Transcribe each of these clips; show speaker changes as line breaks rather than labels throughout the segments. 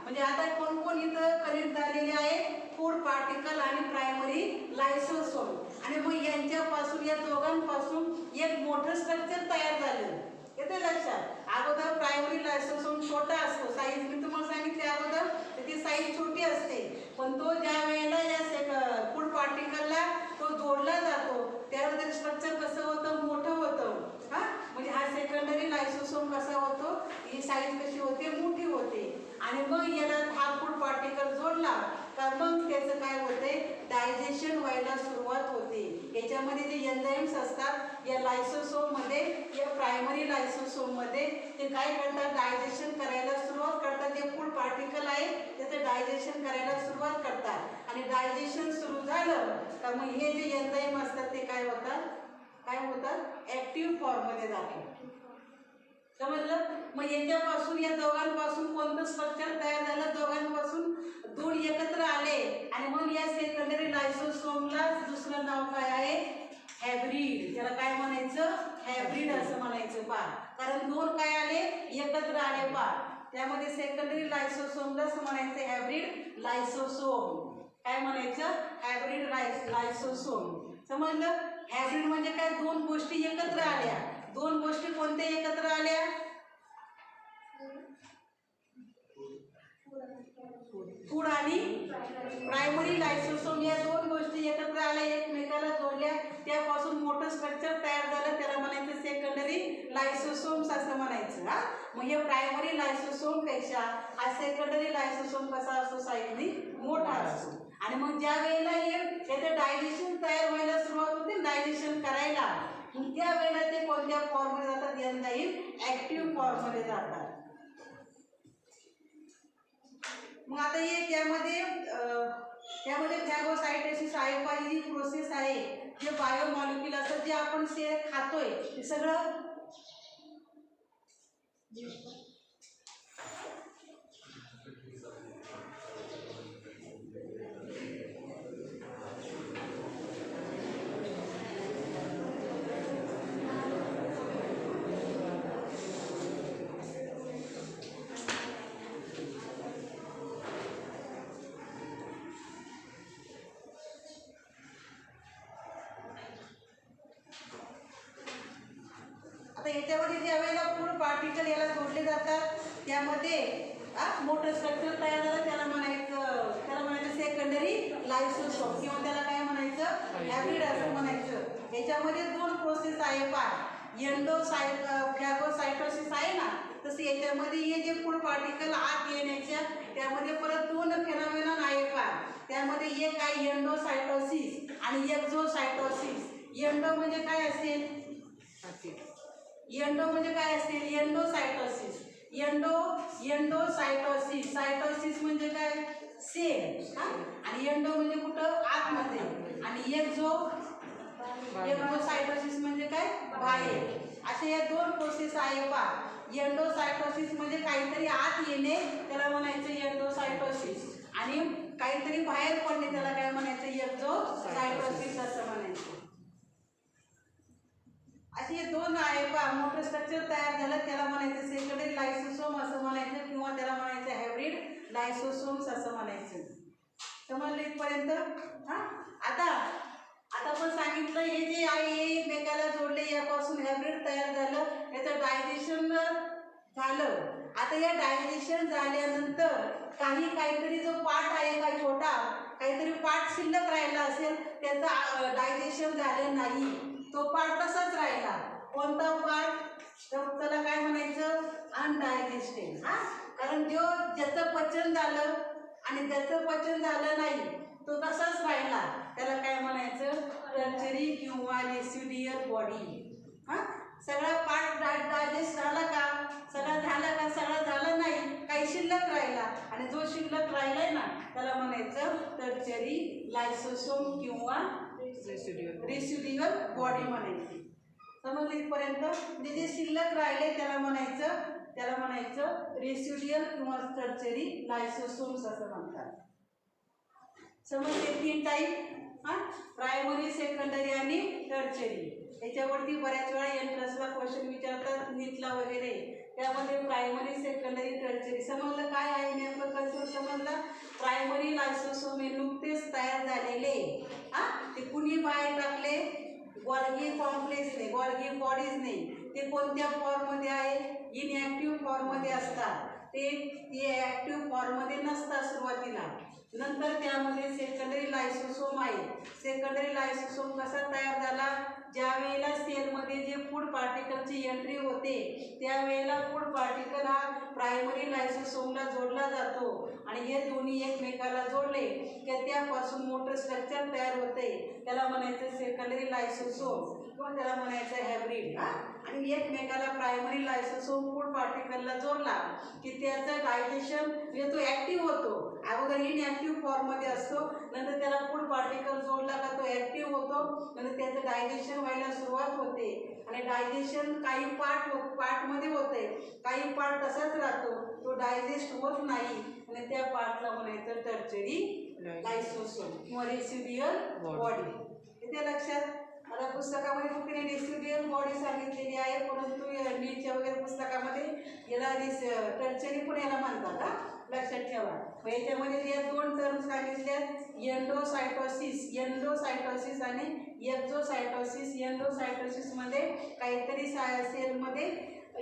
म्हणजे आता कोण कोण इथं कनेक्ट झालेले आहे, फूड पार्टिकल आणि प्रायमरी लायसोसोम. आणि मग यांच्यापासून या दोघांपासून एक मोठं स्ट्रक्चर तयार झालं. येते लक्षात? अगोदर प्रायमरी लायसोसोम छोटा असतो, साईज मी तुम्हाला सांगितले अगोदर, त्याची साईज छोटी असते. पण तो ज्या वेळेला या फूड पार्टिकलला तो जोडला जातो त्यावेळेला स्ट्रक्चर कसं होतं, मोठं होतं. हा म्हणजे हा सेकंडरी लायसोसोम कसा होतो, ही साईज कशी होते, मोठी होते. आणि मग याला हा फूड पार्टिकल जोडला तर मग त्याचं काय होते, डायजेशन व्हायला सुरुवात होते. याच्यामध्ये जे एन्झाईम्स असतात या लायसोसोम मध्ये, या प्रायमरी लायसोसोम मध्ये, ते काय करतात, डायजेशन करायला सुरुवात करतात. जे फूड पार्टिकल आहे त्याचं डायजेशन करायला सुरुवात करतात. आणि डायजेशन सुरू झालं तर मग हे जे एन्झाईम असतात ते काय होतात, ऍक्टिव्ह फॉर्म मध्ये जातात. समजलं? मग याच्यापासून या दोघांपासून कोणतं स्ट्रक्चर तयार झालं, दोघांपासून दोन एकत्र आले आणि मग या सेकंडरी लायसोसोमला दुसरं नाव काय आहे, हायब्रिड. त्याला काय म्हणायचं, हायब्रिड असं म्हणायचं. पा कारण दोन काय आले, एकत्र आले. पा त्यामध्ये सेकंडरी लायसोसोमला म्हणायचं हायब्रिड लायसोसोम. काय म्हणायचं, हायब्रिड लायसोसोम. समजलं? हायब्रिड म्हणजे काय, दोन गोष्टी एकत्र आल्या. दोन गोष्टी कोणत्या एकत्र आल्या, फूड आणि प्रायमरी लायसोसोम या दोन गोष्टी एकत्र आल्या, एकमेकाला जोडल्या, त्यापासून मोठं स्ट्रक्चर तयार झालं. त्याला म्हणायचं सेकंडरी लायसोसोम्स असं म्हणायचं. हा मग हे प्रायमरी लायसोसोम पेक्षा हा सेकंडरी लायसोसोम कसा असतो, साईजने मोठा असतो. आणि मग ज्या वेळेला याचं डायजेशन तयार व्हायला सुरुवात होते, डायजेशन करायला, त्या वेळेला ते कोणत्या फॉर्म मध्ये जातात, एन्झाईम ऍक्टिव्ह फॉर्म मध्ये जातात. मग आता हे त्यामध्ये फॅगोसायटोसिस आहे, पहिली प्रोसेस आहे. जे बायोमॉलिक्यूल असतं, जे आपण खातोय ते सगळं याच्यामध्ये ज्या वेळेला फूड पार्टिकल याला जोडले जातात त्यामध्ये मोठं स्ट्रक्चर तयार झालं, त्याला म्हणायचं सेकंडरी लायसोसोम किंवा त्याला काय म्हणायचं, हायब्रिड असं म्हणायचं. याच्यामध्ये दोन प्रोसेस आहे. फॅगोसायटोसिस आहे ना, तसं याच्यामध्ये हे जे फूड पार्टिकल आत येण्याच्या त्यामध्ये परत दोन फेनॉमेनॉन आहे. त्यामध्ये एक आहे एंडोसायटोसिस आणि एक्झोसायटोसिस. एंडो म्हणजे काय असेल, एंडोसायटोसिस. एंडोसायटोसिस, सायटोसिस म्हणजे काय, सेल. आणि एंडो म्हणजे कुठं, आतमध्ये. आणि एक्झोसायटोसिस म्हणजे काय, बाहेर. असे या दोन प्रोसेस आहे. एंडोसायटोसिस म्हणजे काहीतरी आत येणे, त्याला म्हणायचं एंडोसायटोसिस. आणि काहीतरी बाहेर पडणे, त्याला काय म्हणायचं, एक्झोसायटोसिस असं म्हणायचं. असे हे दोन आहे. मोठं स्ट्रक्चर तयार झालं त्याला म्हणायचं सेकंडरी लायसोसोम असं म्हणायचं, किंवा त्याला म्हणायचं हायब्रिड लायसोसोम्स असं म्हणायचं. समजलं इथपर्यंत? आता पण सांगितलं हे जे आहे एकमेकाला जोडले, यापासून हायब्रिड तयार झालं, याचं डायजेशन झालं. आता या डायजेशन झाल्यानंतर काहीतरी जो पार्ट आहे का छोटा, काहीतरी पार्ट शिल्लक राहिला असेल, त्याचं डायजेशन झालं नाही, तो पार्ट तसाच राहिला. कोणता पार्ट, त्याला काय म्हणायचं, अनडायजेस्टेड. कारण ज्याचं पचन झालं आणि ज्याचं पचन झालं नाही तो तसाच राहिला, त्याला काय म्हणायचं, टर्शरी किंवा रेसिड्युअल बॉडी. सगळा पार्ट डायजेस्ट झाला का, सगळं झालं नाही, काही शिल्लक राहिला, आणि जो शिल्लक राहिलाय ना त्याला म्हणायचं टर्शरी लायसोसोम किंवा रेसिड्युअल बॉडी म्हणायची. समजलं इथपर्यंत? म्हणजे जे शिल्लक राहिले त्याला म्हणायचं रेसिड्युअल किंवा टर्शरी लायसोसोम्स असं म्हणतात. समजले? तीन टाईप, प्रायमरी, सेकंडरी आणि टर्शरी. याच्यावरती बऱ्याच वेळा एंट्रन्सला क्वेश्चन विचारतात, नीटला वगैरे. त्यामध्ये प्रायमरी, सेकंडरी, टर्शरी. समजलं काय आहे नेमकं कन्सेप्ट? झालेले. ते कुणी बाहेर टाकले? गोल्गी कॉम्प्लेक्सने, गोल्गी बॉडीज नाही. ते कोणत्या फॉर्ममध्ये आहे? इनएक्टिव्ह फॉर्ममध्ये असतात. ते ॲक्टिव्ह फॉर्ममध्ये नसतात सुरुवातीला. नंतर त्यामध्ये सेकंडरी लायसोसोम आहे. सेकंडरी लायसोसोम कसा तयार झाला? ज्या वेळेला सेलमध्ये जे फूड पार्टिकलची एंट्री होते त्यावेळेला फूड पार्टिकल हा प्रायमरी लायसोसोमला जोडला जातो आणि हे दोन्ही एकमेकाला जोडले की त्यापासून मोठं स्ट्रक्चर तयार होते. त्याला म्हणायचं सेकंडरी लायसोसोम किंवा त्याला म्हणायचं हायब्रिड. आणि एकमेकाला प्रायमरी लायसोसोम फूड पार्टिकलला जोडला की त्याचं डायजेशन म्हणजे तो ॲक्टिव्ह होतो. अगोदर इनॲक्टिव्ह फॉर्ममध्ये असतो, नंतर त्याला फूड पार्टिकल जोडला का तो ॲक्टिव्ह होतो, नंतर त्याचं डायजेशन व्हायला सुरुवात होते. आणि डायजेशन काही पार्टमध्ये होते, काही पार्ट तसाच राहतो, तो डायजेस्ट होत नाही आणि त्या पार्टला म्हणायचं टर्चरी लायसोसोम किंवा रेसिड्युअल बॉडी. इथे लक्षात. आता पुस्तकामध्ये फक्त रेसिड्युअल बॉडी सांगितलेली आहे, परंतु नीटच्या वगैरे पुस्तकामध्ये याला टर्चरी पण याला म्हणतात. लक्षात ठेवा. याच्यामध्ये या दोन टर्म सांगितल्यात, एंडोसायटोसिस आणि एक्झोसायटोसिस. एंडोसायटोसिसमध्ये काहीतरी सेलमध्ये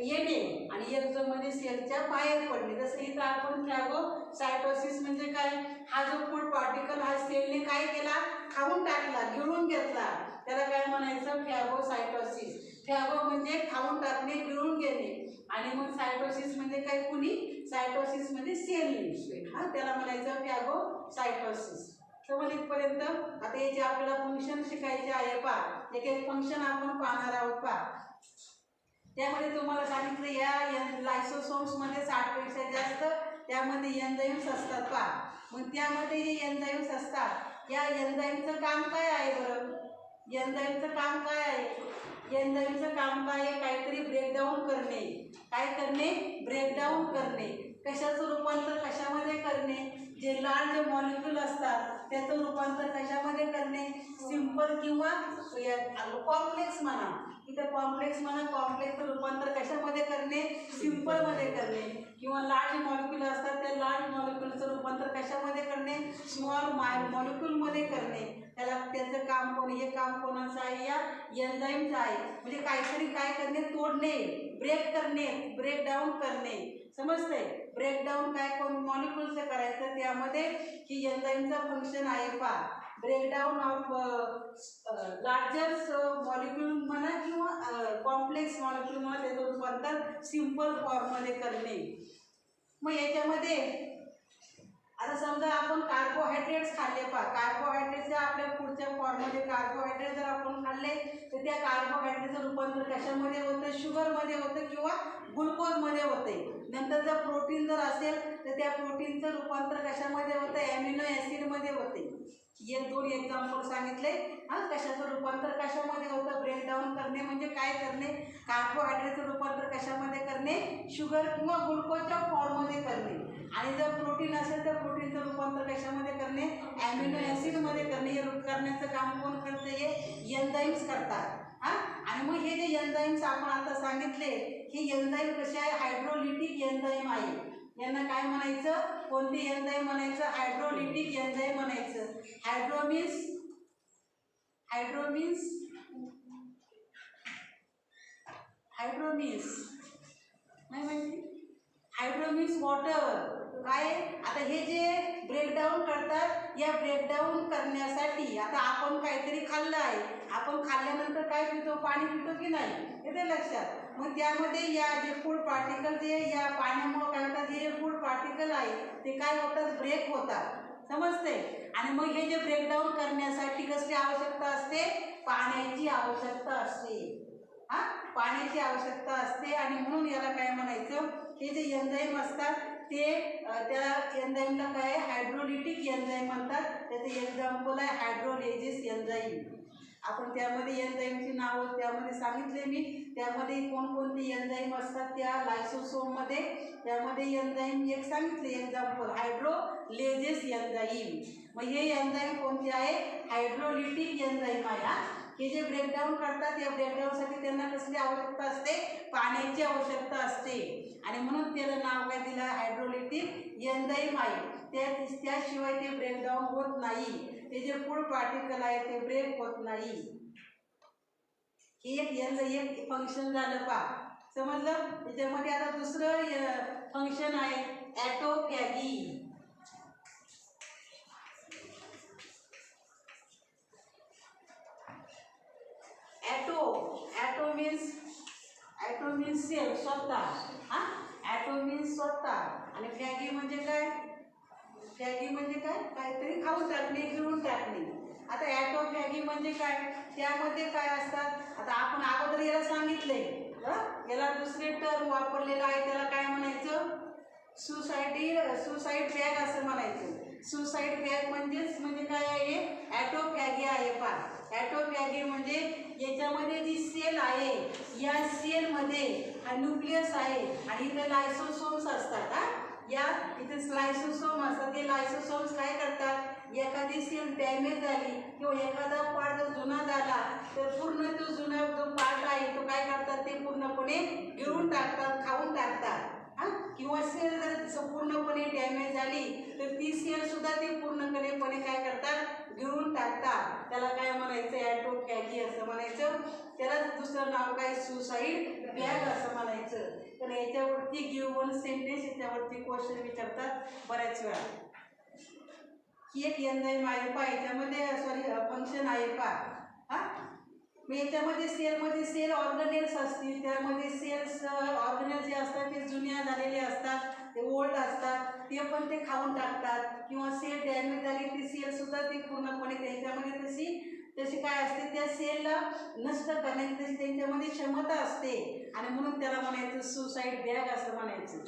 येणे आणि एक्झोमध्ये सेलच्या बाहेर पडणे. जसं इथं आपण फॅगोसायटोसिस म्हणजे काय? हा जो फूड पार्टिकल हा सेलने काय केला? खाऊन टाकला, गिळून घेतला. त्याला काय म्हणायचं? फॅगोसायटोसिस. फॅगो म्हणजे खाऊन टाकणे, गिळून घेणे. आणि मग सायटोसिस म्हणजे काय? कुणी? सायटोसिस म्हणजे सेलने. त्याला म्हणायचं फॅगोसायटोसिस. समज इथपर्यंत. आता याचे आपल्याला फंक्शन शिकायचे आहे. एक एक फंक्शन आपण पाहणार आहोत. त्यामध्ये तुम्हाला सांगितलं या लायसोसोम्समध्ये 60पेक्षा जास्त त्यामध्ये एन्झाईम्स असतात. मग त्यामध्ये जे एन्झाईम्स असतात, या एन्झाईमचं काम काय आहे बरं? एन्झाईमचं काम काय आहे? एन्झाईमचं काम काय आहे? काहीतरी ब्रेकडाऊन करणे. काय करणे? ब्रेकडाऊन करणे. कशाचं रूपांतर कशामध्ये करणे? जे लार्ज मॉलिक्यूल असतात त्याचं रूपांतर कशामध्ये करणे? सिंपल किंवा कॉम्प्लेक्स म्हणा. इथं कॉम्प्लेक्स म्हणा. कॉम्प्लेक्सचं रूपांतर कशामध्ये करणे? सिंपलमध्ये करणे. किंवा लार्ज मॉलिक्यूल असतात त्या लार्ज मॉलिक्यूलचं रूपांतर कशामध्ये करणे? स्मॉल मॉलिक्यूलमध्ये करणे. त्याचं काम हे काम कोणाचं आहे? या एन्झाईमचं आहे. म्हणजे काहीतरी काय करणे? तोडणे, ब्रेक करणे, ब्रेकडाऊन करणे. समजते? ब्रेकडाऊन काय मॉलिक्यूलचं करायचं, त्यामध्ये ही एन्झाईमचं फंक्शन आहे. ब्रेकडाऊन ऑफ लार्जर मॉलिक्यूल म्हणा किंवा कॉम्प्लेक्स मॉलिक्यूल म्हणा, त्याचं रूपांतर सिंपल फॉर्ममध्ये करणे. मग याच्यामध्ये आता समजा आपण कार्बोहायड्रेट्स खाल्ले. कार्बोहायड्रेट्सच्या आपल्या पुढच्या फॉर्ममध्ये कार्बोहायड्रेट जर आपण खाल्ले तर त्या कार्बोहायड्रेटचं रूपांतर कशामध्ये होतं? शुगरमध्ये होतं किंवा ग्लुकोजमध्ये होते. नंतर जर प्रोटीन जर असेल तर त्या प्रोटीनचं रूपांतर कशामध्ये होतं? ॲमिनो ॲसिडमध्ये होते. हे दोन एक्झाम्पल सांगितले. कशाचं रूपांतर कशामध्ये होतं? ब्रेकडाऊन करणे म्हणजे काय करणे? कार्बोहायड्रेटचं रूपांतर कशामध्ये करणे? शुगर किंवा ग्लुकोजच्या फॉर्ममध्ये करणे. आणि जर प्रोटीन असेल तर प्रोटीनचं रूपांतर कशामध्ये करणे? ॲमिनो ॲसिडमध्ये करणे. हे करण्याचं काम कोण करतं? हे एन्झाईम्स करतात. आणि मग हे जे एन्झाईम्स आपण आता सांगितले, हे एन्झाईम कसे आहे? हायड्रोलिटिक एन्झाईम आहे. यांना काय म्हणायचं? कोणती एन्झाईम म्हणायचं? हायड्रोलिटिक एन्झाईम म्हणायचं. हायड्रो नाही माहिती? Hydro means water. काय? आता हे जे ब्रेकडाऊन करतात, या ब्रेकडाऊन करण्यासाठी आता आपण काहीतरी खाल्लं आहे. आपण खाल्ल्यानंतर काय पितो? पाणी पितो की नाही? येते लक्षात. मग त्यामध्ये या जे फूड पार्टिकल जे या पाण्यामुळे काय होतात? हे जे फूड पार्टिकल आहे ते काय होतात? ब्रेक होतात. समजते? आणि मग हे जे ब्रेकडाऊन करण्यासाठी कसली आवश्यकता असते? पाण्याची आवश्यकता असते. पाण्याची आवश्यकता असते. आणि म्हणून याला काय म्हणायचं? हे जे एन्झाईम असतात ते त्या एन्झाईमला काय? हायड्रोलिटिक एन्झाईम म्हणतात. त्याचं एक्झाम्पल आहे हायड्रोलेजेस एन्झाईम. आपण त्यामध्ये एन्झाईमची नावं त्यामध्ये सांगितले मी. त्यामध्ये कोणकोणते एन्झाईम असतात त्या लायसोसोममध्ये, त्यामध्ये एन्झाईम एक सांगितले एक्झाम्पल, हायड्रोलेजेस एन्झाईम. मग हे एन्झाईम कोणते आहे? हायड्रोलिटिक एन्झाईम आहे. हे जे ब्रेकडाऊन करतात या ब्रेकडाऊनसाठी त्यांना कसली आवश्यकता असते? पाण्याची आवश्यकता असते. आणि म्हणून त्याला नाव काय दिलं हायड्रोलिटिक एन्झाईम आहे. त्याशिवाय ते ब्रेकडाऊन होत नाही. ते जे फूड पार्टिकल आहे ते ब्रेक होत नाही. हे एक फंक्शन झालं पा, समजलं. त्याच्यामध्ये आता दुसरं फंक्शन आहे ॲटोफॅगी. ॲटो मीन्स सेल, स्वतः. ॲटो मीन्स स्वतः. आणि फॅगी म्हणजे काय? फॅगी म्हणजे काय? काहीतरी खाऊन टाकणे, गिळून टाकणे. आता ॲटोफॅगी म्हणजे काय? त्यामध्ये काय असतात? आता आपण अगोदर याला सांगितलंय, याला दुसरे टर्म वापरलेलं आहे, त्याला काय म्हणायचं? सुसाईड बॅग असं म्हणायचं. सुसाईड बॅग म्हणजे काय आहे? ॲटोफॅगी आहे पा. ॲटोफॅगी म्हणजे याच्यामध्ये जी सेल आहे, या सेलमध्ये हा न्यूक्लियस आहे आणि इथे लायसोसोम्स असतात. या इथे लायसोसोम असतात. ते लायसोसोम्स काय करतात? एखादी सेल डॅमेज झाली किंवा एखादा पार्ट जर जुना झाला तर पूर्ण तो जुना जो पार्ट आहे तो काय करतात? ते पूर्णपणे गिळून टाकतात, खाऊन टाकतात. किंवा सेल जर संपूर्णपणे डॅमेज झाली तर ती सेल सुद्धा ते पूर्णपणे काय करतात? गिळून टाकतात. त्याला काय म्हणायचं? ॲटोफॅगी असं म्हणायचं. त्याला दुसरं नाव काय? सुसाईड बॅग असं म्हणायचं. तर याच्यावरती गिव्हन सेंटेन्स, याच्यावरती क्वेश्चन विचारतात बऱ्याच वेळा. ही एक एन्झाईम आहे पा, याच्यामध्ये फंक्शन आहे पा. मग याच्यामध्ये सेल ऑर्गनेल्स असतील. त्यामध्ये सेल्स ऑर्गनेल्स जे असतात ते जुन्या झालेले असतात, ते ओल्ड असतात, ते पण ते खाऊन टाकतात. किंवा सेल डॅमेज झाली ती सेल सुद्धा ती पूर्णपणे त्याच्यामध्ये तशी काय असते? त्या सेलला नष्ट करण्याची तशी त्यांच्यामध्ये क्षमता असते आणि म्हणून त्याला म्हणायचं सुसाईड बॅग असं म्हणायचं.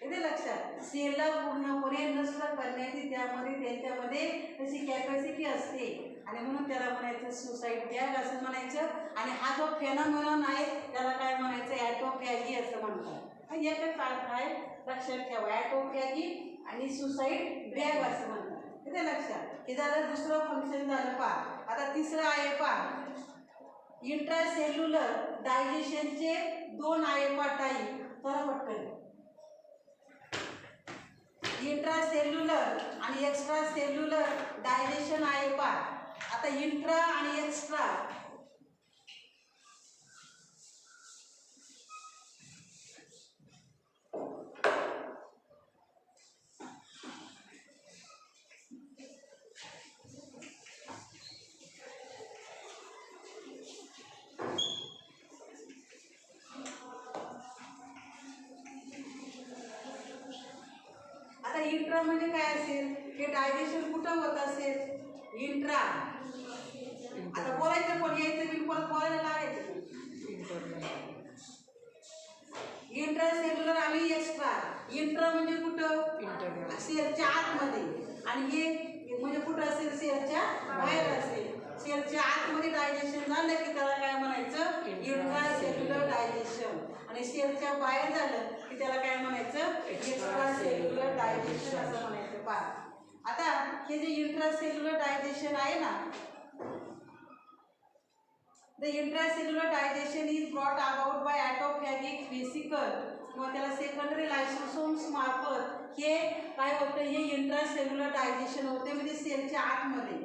येते लक्षात? सेलला पूर्णपणे नष्ट करण्याची त्यांच्यामध्ये तशी कॅपॅसिटी असते आणि म्हणून त्याला म्हणायचं सुसाईड बॅग असं म्हणायचं. आणि हा जो फेनॉमेनॉन आहे त्याला काय म्हणायचं? ॲटोफॅगी असं म्हणतात. एकच अर्थ आहे, लक्षात ठेवा. ॲटोफॅगी आणि सुसाईड बॅग असं म्हणतात. येते लक्षात? हे झालं दुसरं फंक्शन झालं पा. आता तिसरं आहे पा इंट्रासेल्युलर डायजेशनचे 2 आहे पा टाईप. तर पटकन इंट्रासेल्युलर आणि एक्स्ट्रा सेल्युलर डायजेशन आहे पा. आता इंट्रा आणि एक्स्ट्रा, इंट्रा म्हणजे काय असेल? हे डायजेशन कुठं होत असेल? इंट्रा. आता बोलायचं पण यायचं बिल परत बोलायला लागायचं. इंट्रासेल्युलर आणि एक्स्ट्रा. इंट्रा म्हणजे कुठं? सेलच्या आतमध्ये. आणि हे म्हणजे कुठं असेल? सेलच्या बाहेर असेल. सेलच्या आतमध्ये डायजेशन झालं की त्याला काय म्हणायचं? Intracellular digestion. आणि सेलच्या बाहेर झालं की त्याला काय म्हणायचं? एक्स्ट्रा सेल्युलर डायजेशन असं म्हणायचं पा. आता हे जे इंट्रासेल्युलर डायजेशन आहे ना, the intracellular digestion is brought about by autophagic vesicle किंवा त्याला सेकंडरी लायसोसोम्स मार्फत हे काय होतं? हे इंट्रासेल्युलर डायजेशन होते म्हणजे सेलच्या आतमध्ये.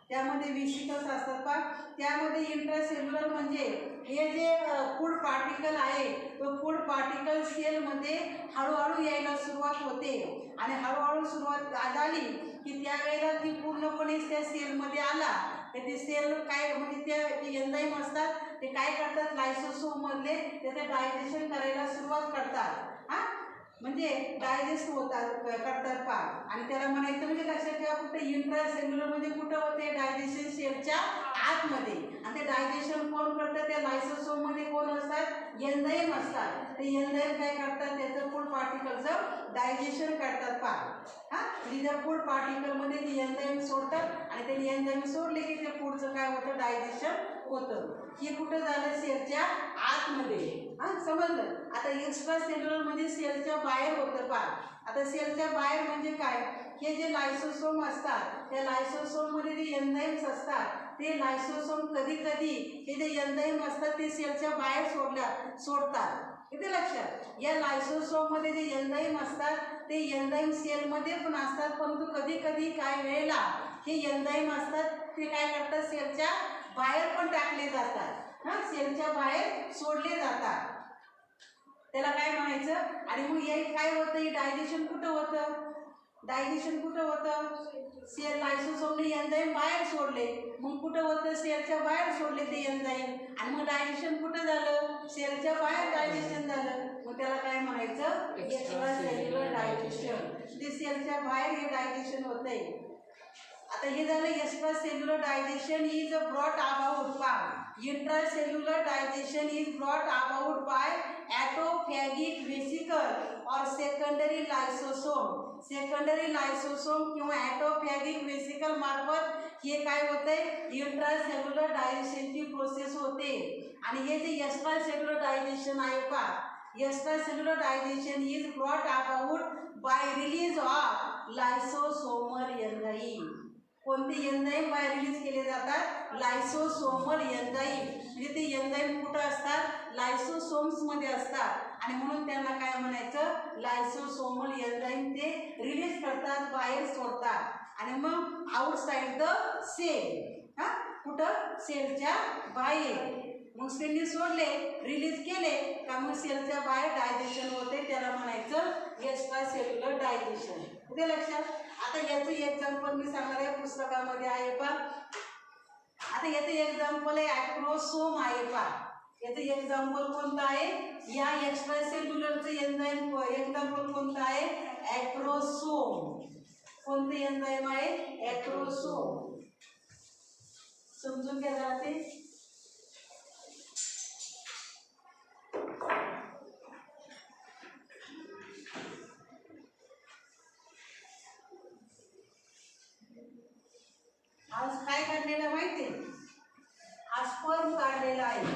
त्यामध्ये व्हेसिकल्स असतात पा. त्यामध्ये इंट्रासेल्युलर म्हणजे हे जे फूड पार्टिकल आहे तो फूड पार्टिकल सेलमध्ये हळूहळू यायला सुरुवात होते आणि हळूहळू सुरुवात झाली की त्यावेळेला ती पूर्णपणे त्या सेलमध्ये आला तर ते सेल काय म्हणजे त्या एन्झाईम असतात ते काय करतात? लायसोसोममधले त्याचं डायजेशन करायला सुरुवात करतात. म्हणजे डायजेस्ट करतात पा. आणि त्याला म्हणायचं म्हणजे लक्षात ठेवा कुठे? इंट्रासेल्युलर म्हणजे कुठं होते? डायजेशन सेलच्या आतमध्ये. आणि ते डायजेशन कोण करतात? त्या लायसोसोममध्ये कोण असतात? एन्झाईम असतात. ते एन्झाईम काय करतात? त्याचं फूड पार्टिकलचं डायजेशन करतात पा. म्हणजे त्या फूड पार्टिकलमध्ये ती एन्झाईम सोडतात आणि त्यांनी एन्झाईम सोडले की त्या फूडचं काय होतं? डायजेशन होतं. हे कुठं झालं? सेलच्या आतमध्ये. समजलं? आता एक्स्ट्रा सेल्युलर म्हणजे सेलच्या बाहेर होतं पा. आता सेलच्या बाहेर म्हणजे काय? हे जे लायसोसोम असतात त्या लायसोसोममध्ये जे एन्झाईम्स असतात ते लायसोसोम कधी कधी हे जे एन्झाईम असतात ते सेलच्या बाहेर सोडतात. इथे लक्षात या लायसोसोम मध्ये जे एन्झाईम असतात ते एन्झाईम सेल मध्ये पण असतात, परंतु कधी कधी काय वेळेला हे एन्झाईम असतात ते काय करतात सेलच्या बाहेर पण टाकले जातात, सेलच्या बाहेर सोडले जातात, त्याला काय म्हणायचं. आणि मग हे काय होतं, डायजेशन कुठं होतं, डायजेशन कुठं होतं, सेल लायसोसोमने एन्झाईम बाहेर सोडले, मग कुठं होतं सेलच्या बाहेर सोडले ते एन्झाईम, आणि मग डायजेशन कुठं झालं, सेलच्या बाहेर डायजेशन झालं, मग त्याला काय म्हणायचं एक्स्ट्रा सेल्युलर डायजेशन. ते सेलच्या बाहेर हे डायजेशन होतंय. आता हे झालं extracellular digestion is brought about by intracellular digestion is brought about by autophagic vesicle और सेकंडरी लायसोसोम. सेकंडरी लायसोसोम किंवा ॲटोफॅगिक वेसिकल मार्फत हे काय होतंय इंट्रासेल्युलर डायजेशनची प्रोसेस होते. आणि हे जे एक्स्ट्रा सेल्युलर डायजेशन आहे का, extracellular digestion is brought about by release of lysosomal enzyme. कोणते एन्झाईम बाहेर रिलीज केले जातात, लायसोसोमल एन्झाईम. म्हणजे ते एन्झाईम कुठं असतात, लायसोसोम्स मध्ये असतात, आणि म्हणून त्यांना काय म्हणायचं लायसोसोमल एन्झाईम ते रिलीज करतात, बाहेर सोडतात, आणि मग आउटसाइड द सेल, कुठं सेलच्या बाहेर. मग त्यांनी सोडले रिलीज केले का मग सेलच्या बाहेर डायजेशन होते, त्याला म्हणायचं एक्स्ट्रा सेल्युलर डायजेशन. ते लक्षात. आता याचं एक्झाम्पल मी सांगणार आहे, पुस्तकामध्ये आहे पा. आता याचं एक्झाम्पल आहे ॲक्रोसोम आहे पा. याचं एक्झाम्पल कोणतं आहे, या एक्स्ट्रा सेल्युलरचं एन्झाईम एक्झाम्पल कोणतं आहे, ॲक्रोसोम. कोणतं एन्झाईम आहे, ॲक्रोसोम. समजून घ्या जरा ते. आज काय काढलेलं माहिती आहे, आज स्पर्म काढलेला आहे.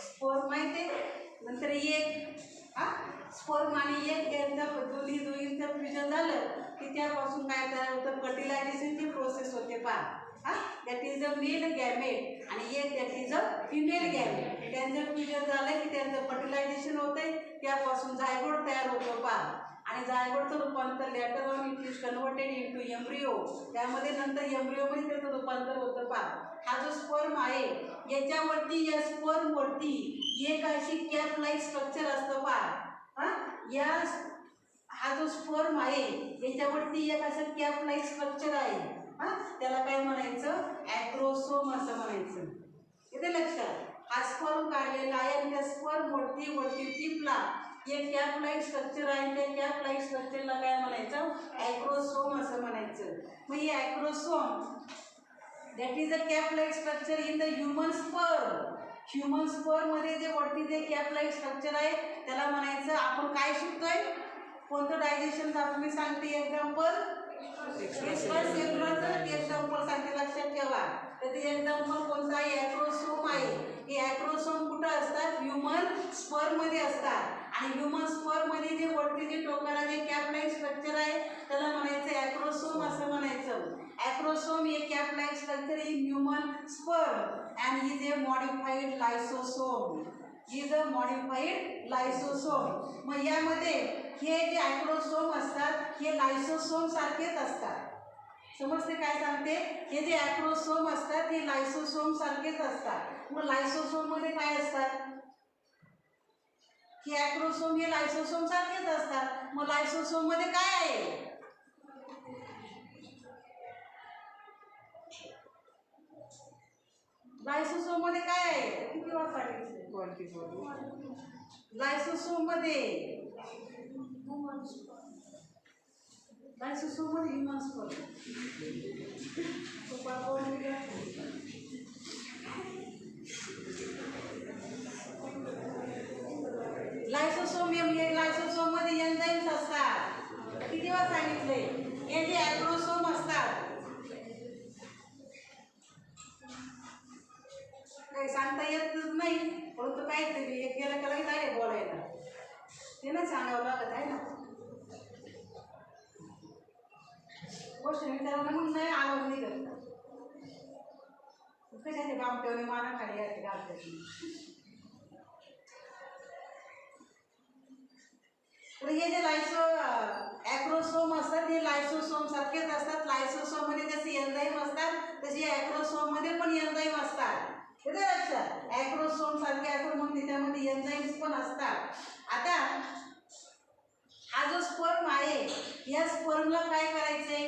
स्पर्म माहिती आहे, नंतर एक स्पर्म आणि एक यांचं दोन्हीचं फ्युजन झालं की त्यापासून काय तयार होतं, फर्टिलायझेशनची प्रोसेस होते पा. That is a mail gamete आणि एक that is a female gamete. त्यांचं फ्युजन झालं की त्यांचं फर्टिलायझेशन होतंय, त्यापासून झायगोट तयार होतो पा. आणि जायगोडचं रूपांतर later on it is converted into embryo. त्यामध्ये नंतर एम्ब्रिओमध्ये त्याचं रूपांतर होतं पा. हा जो स्पर्म आहे याच्यावरती, या स्पर्मवरती एक अशी कॅप लाईक स्ट्रक्चर असतं पा. या हा जो स्पर्म आहे याच्यावरती एक असं कॅप लाईक स्ट्रक्चर आहे, त्याला काय म्हणायचं ॲक्रोसोम असं म्हणायचं. इथे लक्षात. हा स्पर्म काढलेला आहे आणि त्या स्पर्मवरती वरती टिपला एक कॅप लाईक स्ट्रक्चर आहे, त्या कॅप लाईक स्ट्रक्चरला काय म्हणायचं ॲक्रोसोम असं म्हणायचं. मग हे acrosome that is a cap like structure in the human sperm. Human sperm मध्ये जे वरती जे कॅप लाईक स्ट्रक्चर आहे त्याला म्हणायचं. आपण काय शिकतोय, कोणतं डायजेशन आपण मी सांगते एक्झाम्पल, एक्स्ट्रा सेल्युलरचं एक्झाम्पल सांगते, लक्षात ठेवा. तर ते एक्झाम्पल कोणतं आहे, ॲक्रोसोम आहे. हे ॲक्रोसोम कुठं असतात, ह्युमन स्पर्म मध्ये असतात. आणि ह्युमन स्पर्म मध्ये जे वरती जे टोकाला जे कॅप लाईक स्ट्रक्चर आहे त्याला म्हणायचं ॲक्रोसोम असं म्हणायचं. ॲक्रोसोम हे cap like structure in human sperm and is a modified lysosome. Is a modified lysosome. मग यामध्ये हे जे ॲक्रोसोम असतात हे लायसोसोम सारखेच असतात. समजते काय सांगते, हे जे ॲक्रोसोम असतात हे लायसोसोम सारखेच असतात. मग लायसोसोम मध्ये काय असतात, हे ॲक्रोसोम हे लायसोसोम सारखेच असतात. मग लायसोसोम मध्ये काय आहे, लायसोसोम मध्ये काय आहे, किती वाजता लायसोसोम मध्ये, लायसोसोम मध्ये ह्युमन स्पर्म. लायसोसोम हे लायसोसोम मध्ये एन्झाईम्स असतात. किती वेळा सांगितले, हे जे ॲक्रोसोम असतात काही सांगता येतच नाही, परंतु काहीतरी एक गेलं का लगेच आले बोलायला, ते ना सांगावं लागत आहे ना. क्वेश्चन विचारायला मग नाही आवाज निघत, कशाचे बामटेवणे माना खाली याचे घालतात. हे जे ॲक्रोसोम असतात हे लायसोसोम सारखेच असतात. लायसोसोम मध्ये जसे एन्झाईम असतात तसे ॲक्रोसोम मध्ये पण एन्झाईम असतात. येते लक्षात? ॲक्रोसोम सारखे असतात म्हणून त्याच्यामध्ये एन्झाईम्स पण असतात. आता हा जो स्पर्म आहे या स्पर्मला काय करायचंय?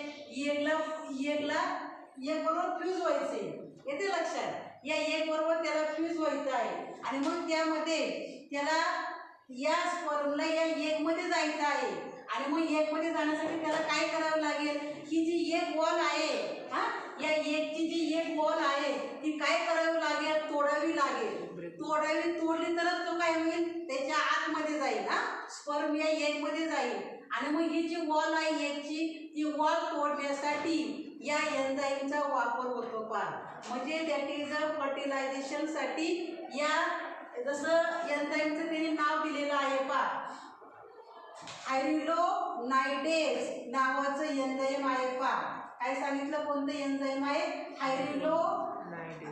एक बरोबर फ्यूज व्हायचे. येते लक्षात? या एक बरोबर त्याला फ्यूज व्हायचं आहे आणि मग त्यामध्ये त्याला या स्पर्मला या एक मध्ये जायचं आहे आणि मग एक मध्ये जाण्यासाठी त्याला काय करावं लागेल? ही जी एक वॉल आहे या एकची जी एक वॉल आहे ती काय करावी लागेल? तोडावी लागेल. तोडली तरच तो काय होईल? त्याच्या आतमध्ये जाईल. स्पर्म या एक मध्ये जाईल आणि मग ही जी वॉल आहे एकची ती वॉल तोडण्यासाठी या एन्झाईमचा वापर होतो पहा. म्हणजे दॅट इज अ फर्टिलायझेशन साठी या जसं एन्झाईमचं त्यांनी नाव दिलेलं आहे पहा. हायड्रोनायडेज नावाचं एन्झाईम आहे पहा. काय सांगितलं? कोणतं एन्झाईम आहे? हायड्रोनायडेज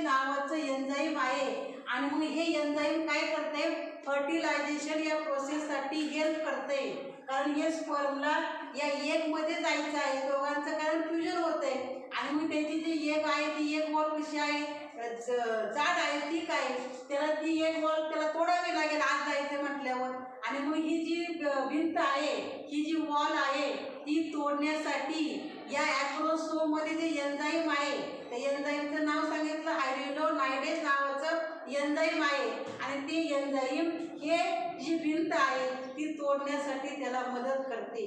नावाचं एन्झाईम आहे. आणि मग हे एन्झाईम काय करते? फर्टिलायझेशन या प्रोसेससाठी हेल्प करते. कारण हे स्पर्मला या एक मध्ये जायचं आहे दोघांचं, कारण फ्युजन होतंय आणि मग त्याची जी एक आहे ती एक वॉल कशी आहे? जाड आहे, ठीक आहे. त्याला ती एक वॉल त्याला तोडावी लागेल आत जायचं म्हटल्यावर. आणि मग ही जी भिंत आहे ही जी वॉल आहे ती तोडण्यासाठी या ॲक्रोसोम मध्ये जे एन्झाईम आहे त्या एन्झाईमचं नाव सांगितलं हायड्रोनायडेज नावाचं एन्झाईम आहे. आणि ते एन्झाईम हे जी भिंत आहे ती तोडण्यासाठी त्याला मदत करते.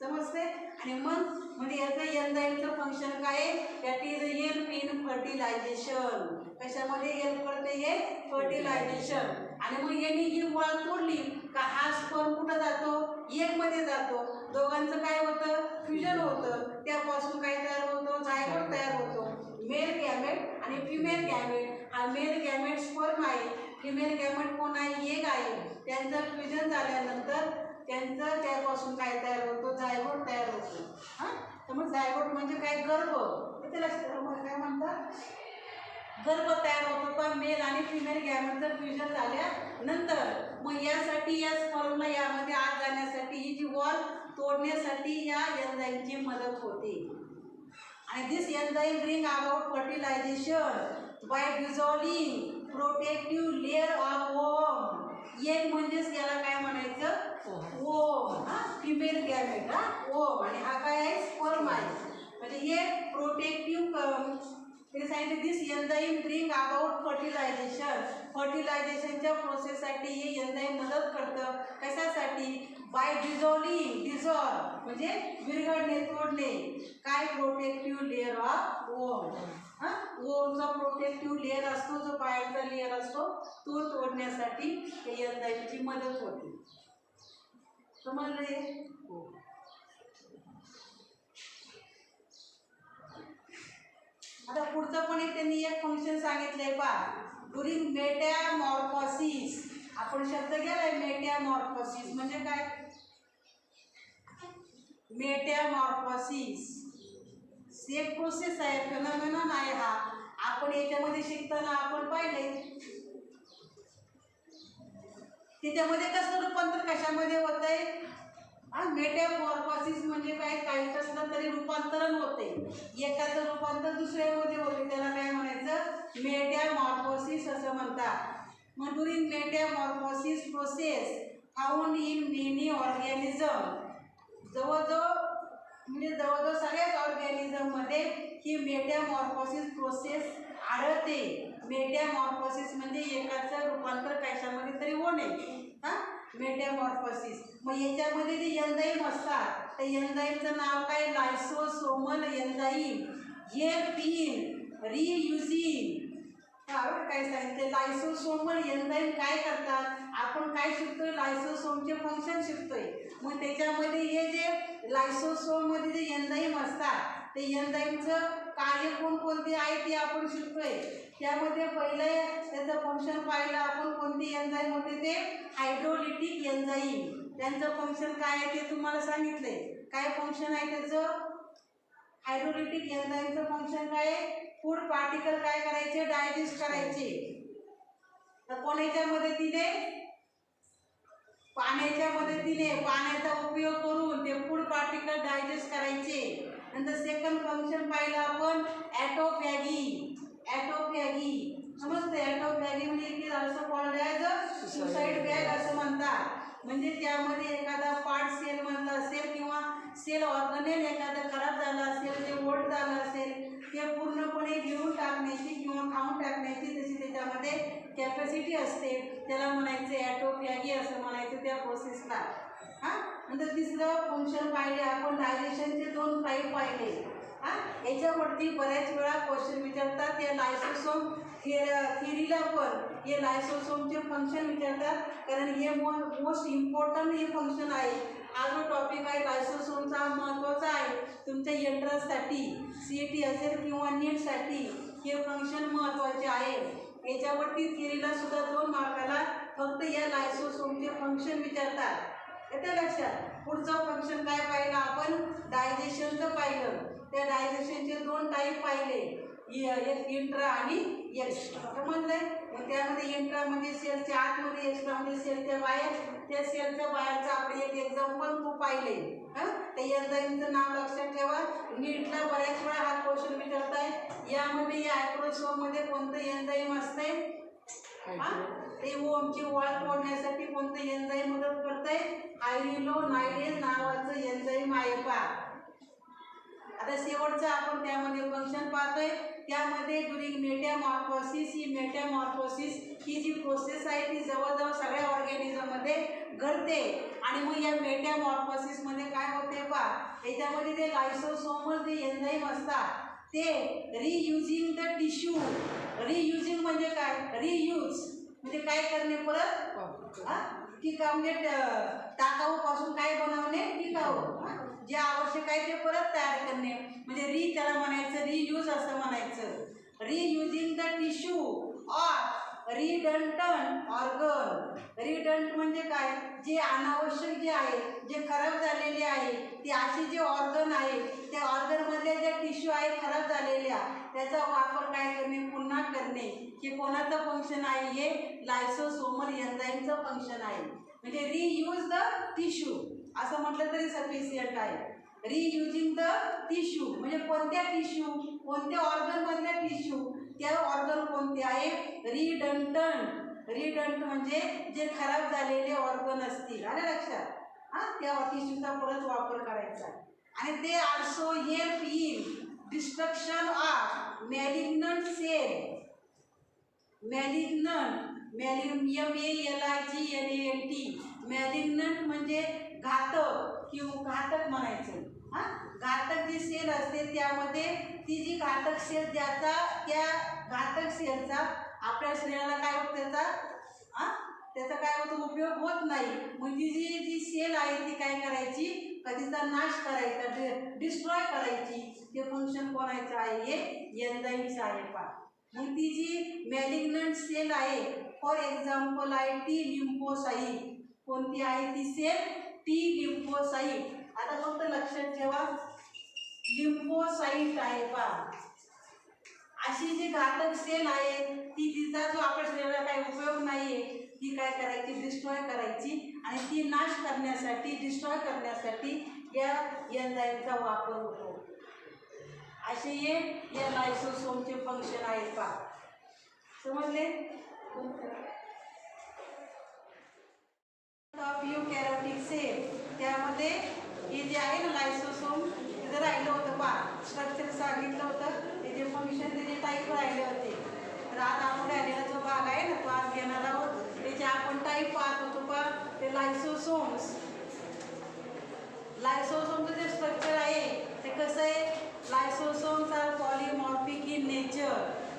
समजते? आणि मग म्हणजे याचं एन्झाईमचं फंक्शन काय आहे? That is help in fertilisation. कशामध्ये हेल्प करते? हे फर्टिलायझेशन. आणि मग यांनी ही वॉल तोडली का हा स्पर्म कुठं जातो? एक मध्ये जातो. दोघांचं काय होतं? फ्युजन होतं. त्यापासून काय तयार होतो? झायगोट तयार होतो. मेल गॅमेट आणि फिमेल गॅमेट. हा मेल गॅमेट स्पर्म आहे, फिमेल गॅमेट कोण आहे? एग आहे. त्यांचं फ्युजन झाल्यानंतर त्यांचं त्यापासून काय तयार होतो? झायगोट तयार होतो. तर मग झायगोट म्हणजे काय? गर्भ. इथे लक्षात काय म्हणतात? गर्भ तयार होतो पण मेल आणि फिमेल गॅमेटचं फ्युजन झाल्यानंतर. मग यासाठी या स्पर्मला यामध्ये आत जाण्यासाठी ही जी वॉल तोडण्यासाठी या एन्झाईमची मदत होते. आणि this enzyme bring about fertilisation by dissolving protective layer of ovum. एक म्हणजेच याला काय म्हणायचं? ओव्हम. फिमेल गॅमेट ओव्हम आणि हा काय आहे? स्पर्म आहे. म्हणजे हे प्रोटेक्टिव्ह ते सांगितले. दिस एन्झाईम ब्रिंग अबाउट फर्टिलायझेशन. फर्टिलायझेशनच्या प्रोसेससाठी हे एन्झाईम मदत करतं. कशासाठी? बाय डिझॉल्व म्हणजे विरघळणे, तोडणे. काय? Protective layer of ovum. ओव्हमचा प्रोटेक्टिव्ह लेअर असतो जो बाहेरचा लेअर असतो तो तोडण्यासाठी हे एन्झाईमची मदत होते. समजले? आता पुढचं पण एक त्यांनी एक फंक्शन सांगितलंय पहा. ड्युरिंग मेटॅमॉर्फोसिस. आपण शब्द गेलाय मेटॅमॉर्फोसिस म्हणजे काय? मेटॅमॉर्फोसिस एक प्रोसेस आहे, फेनॉमेनॉन आहे हा. आपण याच्यामध्ये शिकताना आपण पाहिले त्याच्यामध्ये कसं रूपांतर कशामध्ये होतंय? मेटॅमॉर्फोसिस म्हणजे काय? काही कसलं तरी रूपांतरण होते. एकाचं रूपांतर दुसऱ्यामध्ये होते. त्याला काय म्हणायचं? मेटॅमॉर्फोसिस असं म्हणतात. मग during metamorphosis process found in many organism. जवळजवळ सगळ्याच ऑर्गॅनिझममध्ये ही मेटॅमॉर्फोसिस प्रोसेस आढळते. मेटॅमॉर्फोसिस म्हणजे एकाचं रूपांतर कशामध्ये तरी होणे. मेटॅमॉर्फोसिस. मग याच्यामध्ये जे एन्झाईम असतात त्या एन्झाईमचं नाव काय? Lysosomal enzyme. Help in reusing. काय सांगितलं? लायसोसोमल एन्झाईम काय करतात? आपण काय शिकतोय? लायसोसोमचे फंक्शन शिकतोय. मग त्याच्यामध्ये हे जे लायसोसोम मध्ये जे एन्झाईम असतात ते एन्झाईमचं कार्य कोणकोणते आहे ते आपण शिकतोय. त्यामध्ये पहिलं त्याचं फंक्शन पाहिलं आपण. कोणते एन्झाईम होते ते? हायड्रोलिटिक एन्झाईम. त्यांचं फंक्शन काय आहे ते तुम्हाला सांगितले. काय फंक्शन आहे त्याचं? हायड्रोलिटिक एन्झाईमचं फंक्शन काय आहे? फूड पार्टिकल काय करायचे? डायजेस्ट करायचे. तर कोणाच्या मदतीने? पाण्याच्या मदतीने पाण्याचा उपयोग करून ते फूड पार्टिकल डायजेस्ट करायचे. नंतर सेकंड फंक्शन पाहिलं आपण ॲटोफॅगी. समजते? ॲटोफॅगी म्हणजे it is also called as suicide bag असं म्हणतात. म्हणजे त्यामध्ये एखादा पार्ट सेल मधला असेल किंवा सेल ऑर्गनेल एखादं खराब झालं असेल, जे ओल्ड झालं असेल, ते पूर्णपणे गिळून टाकण्याची किंवा खाऊन टाकण्याची तशी त्याच्यामध्ये कॅपॅसिटी असते. त्याला म्हणायचं ॲटोफॅगी असं म्हणायचं त्या प्रोसेसला. नंतर तिसरं फंक्शन पाहिले आपण डायजेशनचे 2 टाईप पाहिले. याच्यावरती बऱ्याच वेळा क्वेश्चन विचारतात. या लायसोसोम थिअरीला पण हे लायसोसोमचे फंक्शन विचारतात, कारण हे मोस्ट इम्पॉर्टंट हे फंक्शन आहे. हा जो टॉपिक आहे लायसोसोमचा महत्त्वाचा आहे तुमच्या एंट्रन्ससाठी, CET असेल किंवा नीटसाठी हे फंक्शन महत्त्वाचे आहे. याच्यावरती थिअरीला सुद्धा 2 मार्काला फक्त या लायसोसोमचे फंक्शन विचारतात. येते लक्षात? पुढचं फंक्शन काय पाहिलं आपण? डायजेशनचं पाहिलं. त्या डायजेशनचे 2 टाईप पाहिले, एक इंट्रा आणि एक्स्ट्रा. समजलंय? मग त्यामध्ये इंट्रा म्हणजे सेलच्या आतमध्ये, एक्स्ट्रा म्हणजे सेलच्या बाहेर. त्या सेलच्या बाहेरचं आपण एक एक्झाम्पल पाहिले. त्या एन्झाईमचं नाव लक्षात ठेवा. नीटला बऱ्याच वेळा हा क्वेश्चन विचारताय. यामध्ये या ॲक्रोसोममध्ये कोणतं एन्झाईम असते? ते ओमची वाढ तोडण्यासाठी कोणतं एन्झाईम मदत करते? हायड्रोनायडेज नावाचं एन्झाईम आहे पहा. आता शेवटचं आपण त्यामध्ये फंक्शन पाहतोय. त्यामध्ये ड्युरिंग मेटामॉर्फोसिस, ही मेटामॉर्फोसिस ही जी प्रोसेस आहे ती जवळजवळ सगळ्या ऑर्गॅनिझममध्ये घडते. आणि मग या मेटामॉर्फोसिसमध्ये काय होते पहा, याच्यामध्ये ते लायसोसोमल जे एन्झाईम असतात ते रियुजिंग द टिश्यू. रियुजिंग म्हणजे काय? रियूज म्हणजे काय करणे? परत टिकाऊ, म्हणजे टाकाऊपासून काय बनवणे? टिकाऊ. जे आवश्यक आहे ते परत तयार करणे म्हणजे त्याला म्हणायचं रियूज असं म्हणायचं. Reusing the tissue or redundant organ. Redundant म्हणजे काय? जे अनावश्यक जे आहे, जे खराब झालेले आहे, ते असे जे ऑर्गन आहे त्या ऑर्गनमधल्या ज्या टिश्यू आहे खराब झालेल्या त्याचा वापर काय करणे? पुन्हा करणे. हे कोणाचं फंक्शन आहे? हे लायसोसोमल एन्झाईमचं फंक्शन आहे. म्हणजे रियूज द टिश्यू असं म्हटलं तरी सफिशियंट आहे. रियुजिंग द टिश्यू म्हणजे कोणत्या टिश्यू? कोणत्या ऑर्गनमधल्या टिश्यू? त्या ऑर्गन कोणते आहे? रिडंडंट. रिडंट म्हणजे जे खराब झालेले ऑर्गन असतील. आलं लक्षात? त्या टिश्यूचा परत वापर करायचा. आणि ते also help in destruction of malignant cell. Malignant MALIGNANT. Malignant म्हणजे घातक किंवा घातक म्हणायचं. घातक जी सेल असते त्यामध्ये ती जी घातक सेल ज्याचा त्या घातक सेलचा आपल्या शरीराला काय होतं? त्याचा काय होतं? उपयोग होत नाही. मग ती जी सेल आहे ती काय करायची? कधीचा नाश करायचा, डिस्ट्रॉय करायची. ते फंक्शन कोणाचं आहे? हे एन्झाईमचं आहे पहा. मग ती जी मॅलिग्नंट सेल आहे, फॉर एक्झाम्पल आहे टी लिम्फोसाईट. कोणती आहे ती सेल? T lymphocyte. आता फक्त लक्षात ठेवा लिम्फोसाईट आहे पहा. अशी जी घातक सेल आहे ती तिचा जो आपल्या शरीराला काही उपयोग नाहीये ती काय करायची? डिस्ट्रॉय करायची. आणि ती नाश करण्यासाठी, डिस्ट्रॉय करण्यासाठी या एन्झाईमचा वापर होतो. असे हे या लायसोसोमचे फंक्शन आहेत पहा. समजले? युकॅरियोटिक सेल त्यामध्ये हे जे आहे ना लायसोसोम तिथं राहिलं होतं पहा. स्ट्रक्चर सांगितलं होतं, त्याचे फंक्शन, त्याचे टाईप राहिले होते. तर आज आपण राहिलेला जो भाग आहे ना तो आज घेणार आहोत. त्याचे आपण टाईप पाहत होतो पहा. ते लायसोसोम्स. लायसोसोमचं जे स्ट्रक्चर आहे ते कसं आहे? Lysosomes are polymorphic in nature.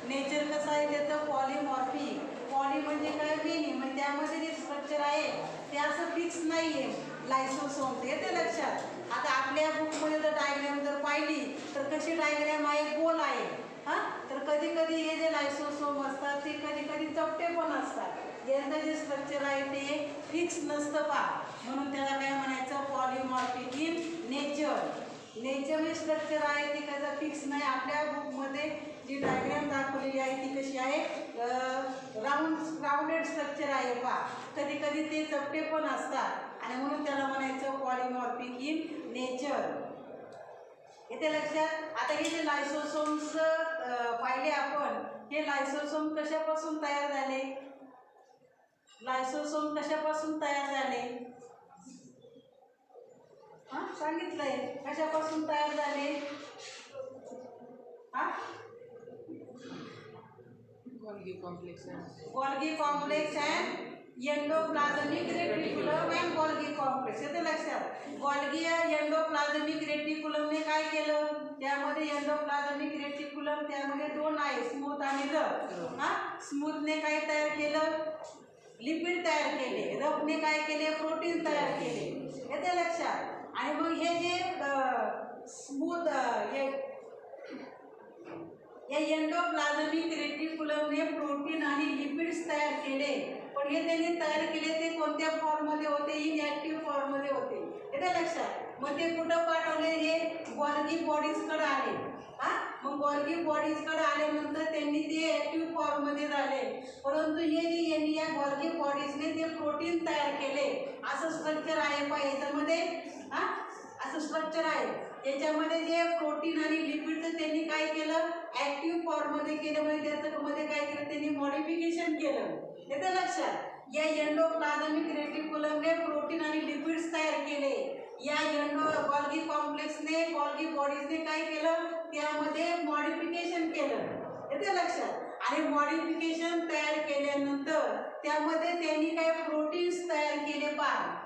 Nature कसं आहे त्याचं? पॉलीमॉर्फिक. पॉली म्हणजे काय? मेनी. म्हणजे त्यामध्ये जे स्ट्रक्चर आहे ते असं फिक्स नाही आहे लायसोसोमचं. येते लक्षात? आता आपल्या बुकमध्ये जर डायग्रॅम जर पाहिली तर कशी डायग्रॅम आहे? गोल आहे. तर कधी कधी हे जे लायसोसोम असतात ते कधी कधी चपटे पण असतात. यांचं जे स्ट्रक्चर आहे ते फिक्स नसतं पहा. म्हणून त्याला काय म्हणायचं? Polymorphic in nature. Nature structure आहे ते कसं फिक्स नाही. आपल्या बुकमध्ये जी डायग्राम दाखवलेली आहे ती कशी आहे, राऊंडेड स्ट्रक्चर आहे पहा. कधी कधी ते चपटे पण असतात आणि म्हणून त्याला म्हणायचं पॉलिमॉर्फिक इन नेचर. येते लक्षात. आता हे जे लायसोसोम्स पाहिले आपण, हे लायसोसोम कशापासून तयार झाले, लायसोसोम कशापासून तयार झाले, हा सांगितलंय कशापासून तयार झाले, हा
Golgi complex
and endoplasmic reticulum and Golgi complex. येते लक्षात. गोल्गी एंडोप्लाझमिक रेटिक्युलमने काय केलं, त्यामध्ये एंडोप्लाझमिक रेटिक्युलम त्यामध्ये दोन आहे, स्मूथ आणि रफ. हा स्मूथने काय तयार केलं, लिपिड तयार केले, रफने काय केले, प्रोटीन तयार केले. येते लक्षात. आणि मग हे जे स्मूथ या एंडोप्लाझमिक रेटिक्युलमने प्रोटीन आणि लिपिड्स तयार केले, पण हे त्यांनी तयार केले ते कोणत्या फॉर्ममध्ये होते, इनएक्टिव्ह फॉर्ममध्ये होते. येते लक्षात. मग ते कुठं पाठवले, हे गोल्गी बॉडीजकडे आले. हा मग गोल्गी बॉडीजकडे आल्यानंतर त्यांनी ते ॲक्टिव्ह फॉर्ममध्ये झाले, परंतु हे जे यांनी या गोल्गी बॉडीजने ते प्रोटीन तयार केले. असं स्ट्रक्चर आहे पहा याच्यामध्ये. हा असं स्ट्रक्चर आहे. त्याच्यामध्ये जे प्रोटीन आणि लिपिडचं त्यांनी काय केलं, ॲक्टिव्ह फॉर्ममध्ये केलं. म्हणजे त्याच्यामध्ये काय केलं, त्यांनी मॉडिफिकेशन केलं. येतं लक्षात. या एंडोप्लाझमिक रेटिक्युलमने प्रोटीन आणि लिपिड्स तयार केले. या गोल्गी कॉम्प्लेक्सने, गोल्गी बॉडीजने काय केलं, त्यामध्ये मॉडिफिकेशन केलं. येतं लक्षात. आणि मॉडिफिकेशन तयार केल्यानंतर त्यामध्ये त्यांनी काय प्रोटीन्स तयार केले पहा.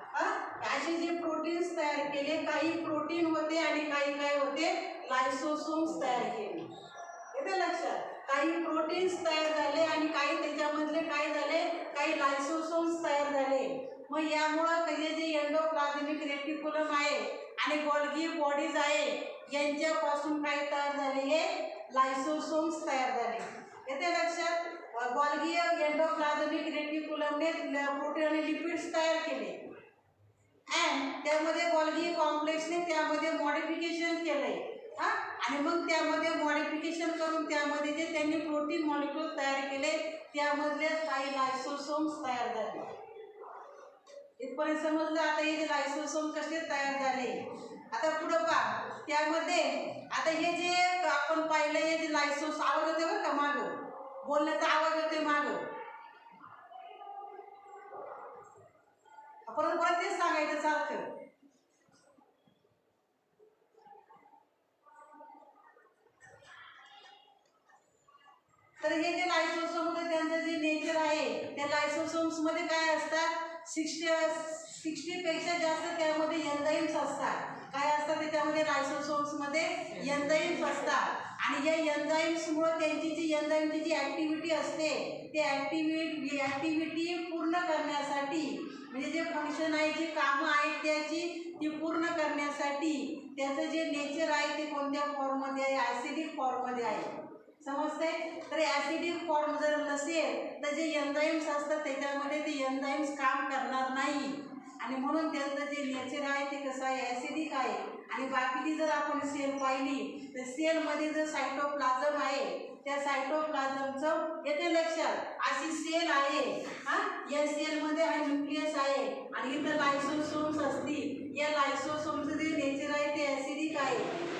असे जे प्रोटीन्स तयार केले, काही प्रोटीन होते आणि काही काय होते, लायसोसोम्स तयार केले. येते लक्षात. काही प्रोटीन्स तयार झाले आणि काही त्याच्यामधले काय झाले, काही लायसोसोम्स तयार झाले. मग यामुळं काही जे एंडोप्लाझमिक रेटिक्युलम आहे आणि गोल्गी बॉडीज आहे यांच्यापासून काय तयार झाले, हे लायसोसोम्स तयार झाले. येते लक्षात. गोल्गी एंडोप्लाझमिक रेटिक्युलमने प्रोटीन आणि लिपिड्स तयार केले अँड त्यामध्ये गोल्गी कॉम्प्लेक्सने त्यामध्ये मॉडिफिकेशन केलंय. हा आणि मग त्यामध्ये मॉडिफिकेशन करून त्यामध्ये जे त्यांनी प्रोटीन मॉलिक्यूल तयार केले त्यामधले काही लायसोसोम्स तयार झाले. इथपर्यंत समजलं. आता हे जे लायसोसोम कसे तयार झाले, आता पुढं पहा. त्यामध्ये आता हे जे आपण पाहिलं, हे जे लायसोस, आवाज होते बरं का मागं, बोलण्याचा आवाज होते मागं, परत परत तेच सांगायचं सारखं. तर हे जे लायसोसोम होते त्यांचं जे नेचर आहे, त्या लायसोसोम्स मध्ये काय असतात, 60 पेक्षा जास्त त्यामध्ये एन्झाईम्स असतात. काय असतात त्याच्यामध्ये, लायसोसोम्स मध्ये एन्झाईम्स असतात. आणि या एन्झाईम्समुळे त्यांची जी एन्झाईमची जी ॲक्टिव्हिटी असते, ते ॲक्टिव्हिटी पूर्ण करण्यासाठी, म्हणजे जे फंक्शन आहे, जी कामं आहेत त्याची ती पूर्ण करण्यासाठी त्याचं जे नेचर आहे ते कोणत्या फॉर्ममध्ये आहे, ॲसिडिक फॉर्ममध्ये आहे. समजते. तर ॲसिडिक फॉर्म जर नसेल तर जे एन्झाईम्स असतात त्याच्यामध्ये ते एन्झाईम्स काम करणार नाही आणि म्हणून त्यांचं जे नेचर आहे ते कसं आहे, ॲसिडिक आहे. आणि बाकीची जर आपण सेल पाहिली तर सेलमध्ये जर सायटोप्लाझम आहे, त्या सायटोप्लाझमचं येते लक्षात, अशी सेल आहे. हा या सेलमध्ये हा न्यूक्लियस आहे आणि इथं लायसोसोम्स असतील. या लायसोसोमचं जे नेचर आहे ते ॲसिडिक आहे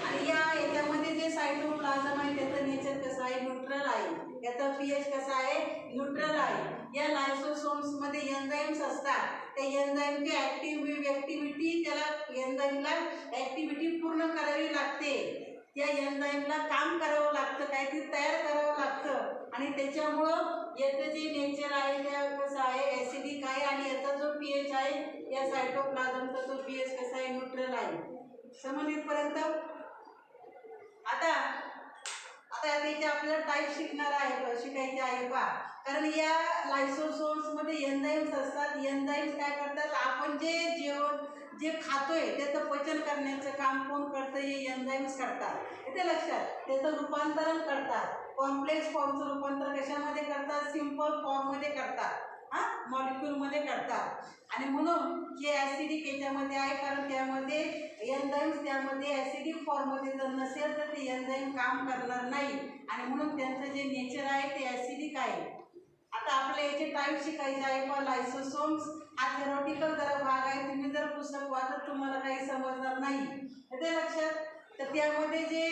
आणि याच्यामध्ये जे सायटोप्लाझम आहे त्याचं नेचर कसं आहे, न्यूट्रल आहे. याचा pH कसा आहे, न्यूट्रल आहे. या लायसोसोम्समध्ये एन्झाईम्स असतात. त्या एन्झाईमची ॲक्टिव्हिटी, त्याला एन्झाईमला ॲक्टिव्हिटी पूर्ण करावी लागते. त्या एन्झाईमला काम करावं लागतं, काहीतरी तयार करावं लागतं आणि त्याच्यामुळं याचं जे नेचर आहे ते कसं आहे, ॲसिडिक आहे. आणि याचा जो pH आहे, या सायटोप्लाझमचा तो pH कसा आहे, न्यूट्रल आहे. समजलीपर्यंत. आता त्याचे आपल्याला टाईप शिकायचे आहे पहा. कारण या लायसोसोम्समध्ये एन्झाईम्स असतात. एन्झाईम्स काय करतात, आपण जे खातोय त्याचं पचन करण्याचं काम कोण करतं, हे एन्झाईम्स करतात. येते लक्षात. त्याचं रूपांतरण करतात. कॉम्प्लेक्स फॉर्मचं रूपांतर कशामध्ये करतात, सिंपल फॉर्ममध्ये करतात. मॉलिक्यूलमध्ये करतात. आणि म्हणून हे ॲसिडिक याच्यामध्ये आहे, कारण त्यामध्ये एन्झाईम्स त्यामध्ये ॲसिडिक फॉर्ममध्ये जर नसेल तर ते एन्झाईम काम करणार नाही, आणि म्हणून त्यांचं जे नेचर आहे ते ॲसिडिक आहे. आता आपल्याला याचे टाईप शिकायचे आहे. पण लायसोसोम्स हा थेरॉटिकल जरा भाग आहे. तुम्ही जर पुस्तक वाचत तुम्हाला काही समजणार नाही, ते लक्षात. तर त्यामध्ये जे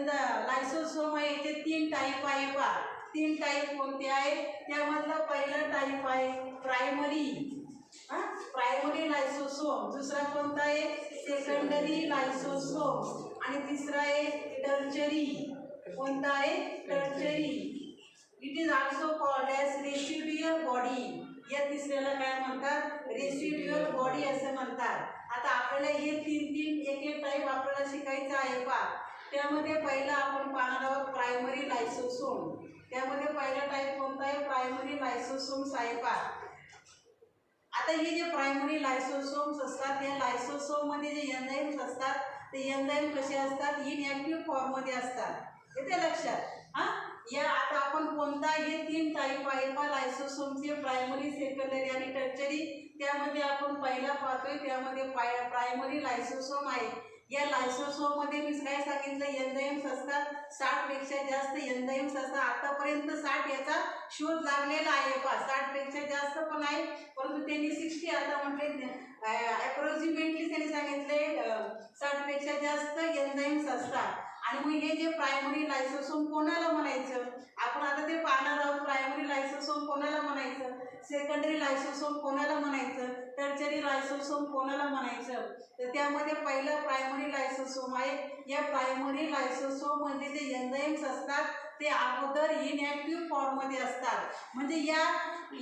लायसोसोम आहे याचे 3 टाईप आहे. पहा 3 टाईप कोणते आहे. त्यामधला पहिला टाईप आहे प्रायमरी, प्रायमरी लायसोसोम. दुसरा कोणता आहे सेकंडरी लायसोसोम. आणि तिसरा आहे टर्चरी. कोणता आहे tertiary. It is also called as residual body. या तिसऱ्याला काय म्हणतात रेसिड्युअल बॉडी असं म्हणतात. आता आपल्याला हे 3 एक टाईप आपल्याला शिकायचं आहे. पहा त्यामध्ये पहिला आपण पाहणार आहोत प्रायमरी लायसोसोम. त्यामध्ये पहिला टाईप कोणता आहे प्रायमरी लायसोसोम्स आहे. पहा आता हे जे प्रायमरी लायसोसोम्स असतात या लायसोसोममध्ये जे एन्झाईम्स असतात ते एन्झाईम कसे असतात इनॲक्टिव्ह फॉर्ममध्ये असतात. येते लक्षात. या आता आपण कोणता हे 3 टाईप आहे पहा लायसोसोमचे प्रायमरी सेकंडरी आणि टर्चरी. त्यामध्ये आपण पहिला पाहतोय त्यामध्ये प्रायमरी लायसोसोम आहे. या लायसोसोममध्ये मी काय सांगितलं एन्झाईम्स असतात 60 पेक्षा जास्त एन्झाईम्स असतात. आतापर्यंत 60 याचा शोध लागलेला आहे. पहा 60 पेक्षा जास्त पण आहे, परंतु त्यांनी 60 आता म्हटले अप्रॉक्सिमेटली त्यांनी सांगितले 60 पेक्षा जास्त एन्झाईम्स असतात. आणि मग हे जे प्रायमरी लायसोसोम कोणाला म्हणायचं आपण आता ते पाहणार आहोत. प्रायमरी लायसोसोम कोणाला म्हणायचं, सेकंडरी लायसोसोम कोणाला म्हणायचं, टर्चरी लायसोसोम कोणाला म्हणायचं. तर त्यामध्ये पहिला प्रायमरी लायसोसोम आहे. या प्रायमरी लायसोसोम म्हणजे जे एन्झाईम्स असतात ते अगोदर इनॲक्टिव्ह फॉर्ममध्ये असतात. म्हणजे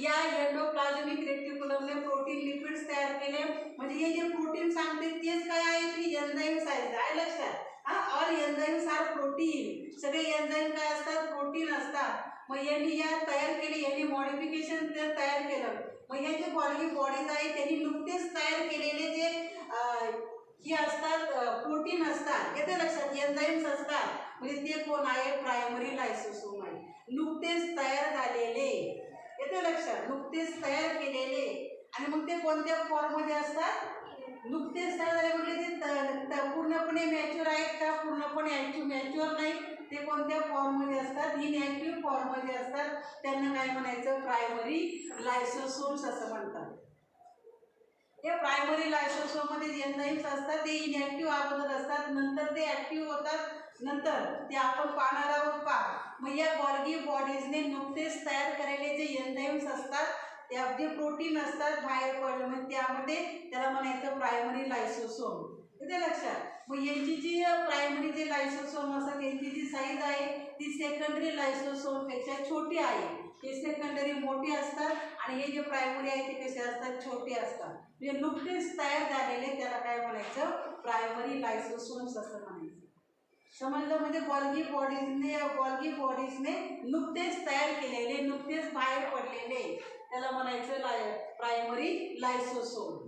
या एंडोप्लाझ्मिक रेटिक्युलमने प्रोटीन लिपिड्स तयार केले. म्हणजे हे जे प्रोटीन सांगते तेच काय आहे की एन्झाईम्स आहेत. काय लक्षात. All enzymes are protein. सगळे एन्झाईम काय असतात प्रोटीन असतात. मग यांनी या तयार केली, यांनी मॉडिफिकेशन तयार केलं. मग हे जे बॉडीज आहे त्यांनी नुकतेच तयार केलेले जे हे असतात प्रोटीन असतात. येते लक्षात एन्झाईम्स असतात. म्हणजे ते कोण आहे प्रायमरी लायसोसोम आहे. नुकतेच तयार झालेले. येते लक्षात नुकतेच तयार केलेले. आणि मग ते कोणत्या फॉर्ममध्ये असतात नुकतेच तयार झाले म्हणजे ते पूर्णपणे मॅच्युअर आहेत का पूर्णपणे मॅच्युअर नाही. ते कोणत्या फॉर्ममध्ये असतात इनॲक्टिव्ह फॉर्ममध्ये असतात. त्यांना काय म्हणायचं प्रायमरी लायसोसोम्स असं म्हणतात. हे प्रायमरी लायसोसोममध्ये जे एन्झाईम्स असतात ते इनॲक्टिव्ह अगोदर असतात, नंतर ते ॲक्टिव्ह होतात. नंतर ते आपण पाहणार आहोत. पहा मग या गॉल्गी बॉडीजने नुकतेच तयार केलेले जे एन्झाईम्स असतात त्या जे प्रोटीन असतात बाहेर पडले मग त्यामध्ये त्याला म्हणायचं प्रायमरी लायसोसोम. येते लक्षात. मग यांची जी प्रायमरी जे लायसोसोम असतात यांची जी साईज आहे ती सेकंडरी लायसोसोम पेक्षा छोटी आहे. हे सेकंडरी मोठे असतात आणि हे जे प्रायमरी आहे ते कसे असतात छोटे असतात. म्हणजे नुकतेच तयार झालेले त्याला काय म्हणायचं प्रायमरी लायसोसोम्स असं म्हणायचं. समजलं. म्हणजे गॉल्गी बॉडीजने नुकतेच तयार केलेले नुकतेच बाहेर पडलेले त्याला म्हणायचं प्रायमरी लायसोसोम.